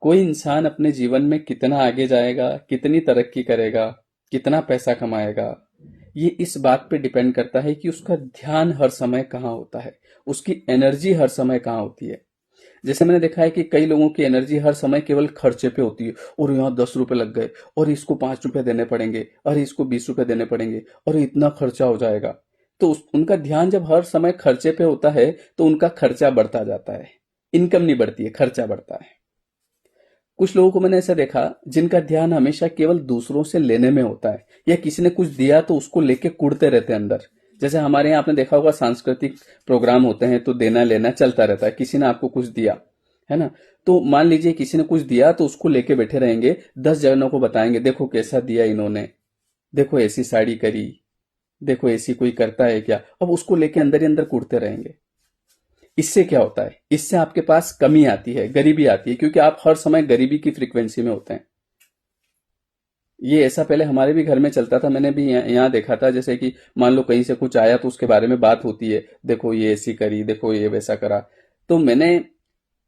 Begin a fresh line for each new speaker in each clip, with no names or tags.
कोई इंसान अपने जीवन में कितना आगे जाएगा, कितनी तरक्की करेगा, कितना पैसा कमाएगा, ये इस बात पे डिपेंड करता है कि उसका ध्यान हर समय कहाँ होता है, उसकी एनर्जी हर समय कहाँ होती है। जैसे मैंने देखा है कि कई लोगों की एनर्जी हर समय केवल खर्चे पे होती है, और यहाँ 10 रुपए लग गए, और इसको 5 रुपए देने पड़ेंगे, और इसको 20 रुपए देने पड़ेंगे, और इतना खर्चा हो जाएगा। तो उनका ध्यान जब हर समय खर्चे पे होता है, तो उनका खर्चा बढ़ता जाता है। इनकम नहीं बढ़ती है, खर्चा बढ़ता है। कुछ लोगों को मैंने ऐसा देखा जिनका ध्यान हमेशा केवल दूसरों से लेने में होता है, या किसी ने कुछ दिया तो उसको लेके कुड़ते रहते हैं अंदर। जैसे हमारे यहाँ आपने देखा होगा, सांस्कृतिक प्रोग्राम होते हैं तो देना लेना चलता रहता है, किसी ने आपको कुछ दिया, है ना। तो मान लीजिए किसी ने कुछ दिया तो उसको लेके बैठे रहेंगे, 10 जनों को बताएंगे, देखो कैसा दिया इन्होंने, देखो ऐसी साड़ी करी, देखो ऐसी कोई करता है क्या। अब उसको लेके अंदर ही अंदर कूदते रहेंगे। इससे क्या होता है, इससे आपके पास कमी आती है, गरीबी आती है, क्योंकि आप हर समय गरीबी की फ्रीक्वेंसी में होते हैं। ये ऐसा पहले हमारे भी घर में चलता था, मैंने भी यहाँ देखा था। जैसे कि मान लो कहीं से कुछ आया तो उसके बारे में बात होती है, देखो ये ऐसी करी, देखो ये वैसा करा। तो मैंने,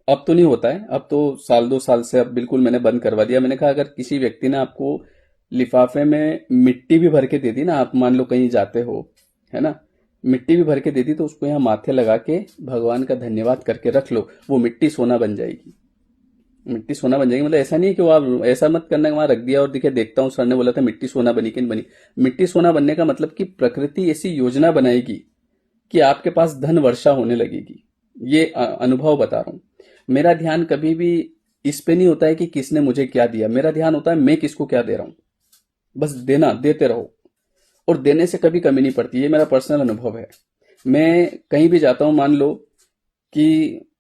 अब तो नहीं होता है, अब तो साल 2 साल से अब बिल्कुल मैंने बंद करवा दिया। मैंने कहा अगर किसी व्यक्ति ने आपको लिफाफे में मिट्टी भी भर के दे दी ना, आप मान लो कहीं जाते हो, है ना, मिट्टी भी भर के दे दी, तो उसको यहाँ माथे लगा के भगवान का धन्यवाद करके रख लो, वो मिट्टी सोना बन जाएगी। मिट्टी सोना बन जाएगी, मतलब ऐसा नहीं है कि वो आप ऐसा मत करना कि वहां रख दिया और दिखे देखता हूँ सर ने बोला था मिट्टी सोना बनी कि नहीं बनी। मिट्टी सोना बनने का मतलब कि प्रकृति ऐसी योजना बनाएगी कि आपके पास धन वर्षा होने लगेगी। ये अनुभव बता रहा हूँ। मेरा ध्यान कभी भी इस पे नहीं होता है कि किसने मुझे क्या दिया, मेरा ध्यान होता है मैं किसको क्या दे रहा हूँ। बस देना, देते रहो, और देने से कभी कमी नहीं पड़ती। ये मेरा पर्सनल अनुभव है। मैं कहीं भी जाता हूँ, मान लो कि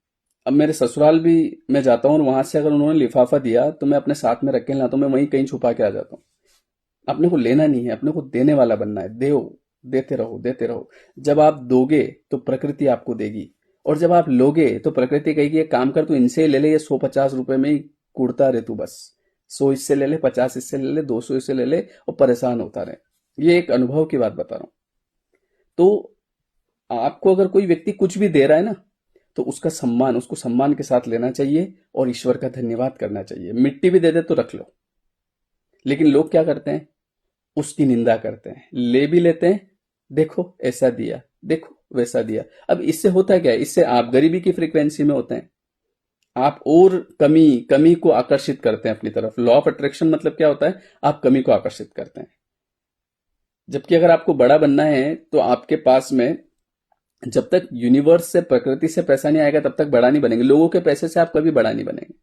अब मेरे ससुराल भी मैं जाता हूँ, और वहां से अगर उन्होंने लिफाफा दिया तो मैं अपने साथ में रख के नहीं लाता हूँ, मैं वहीं कहीं छुपा के आ जाता हूँ। अपने को लेना नहीं है, अपने को देने वाला बनना है। दो, देते रहो, देते रहो। जब आप दोगे तो प्रकृति आपको देगी, और जब आप लोगे तो प्रकृति कहेगी एक काम कर, तू इनसे ही ले ले, ये 150 रुपए में ही कुड़ता रहे तू बस। 100 इससे ले ले, 50 इससे ले ले, 200 इससे ले ले, और परेशान होता रहे। ये एक अनुभव की बात बता रहा हूँ। तो आपको अगर कोई व्यक्ति कुछ भी दे रहा है ना, तो उसका सम्मान, उसको सम्मान के साथ लेना चाहिए, और ईश्वर का धन्यवाद करना चाहिए। मिट्टी भी दे दे तो रख लो। लेकिन लोग क्या करते हैं, उसकी निंदा करते हैं, ले भी लेते हैं, देखो ऐसा दिया, देखो वैसा दिया। अब इससे होता क्या है, इससे आप गरीबी की फ्रीक्वेंसी में होते हैं। आप और कमी कमी को आकर्षित करते हैं अपनी तरफ। लॉ ऑफ अट्रैक्शन मतलब क्या होता है, आप कमी को आकर्षित करते हैं। जबकि अगर आपको बड़ा बनना है तो आपके पास में, जब तक यूनिवर्स से, प्रकृति से पैसा नहीं आएगा तब तक बड़ा नहीं बनेंगे। लोगों के पैसे से आप कभी बड़ा नहीं बनेंगे।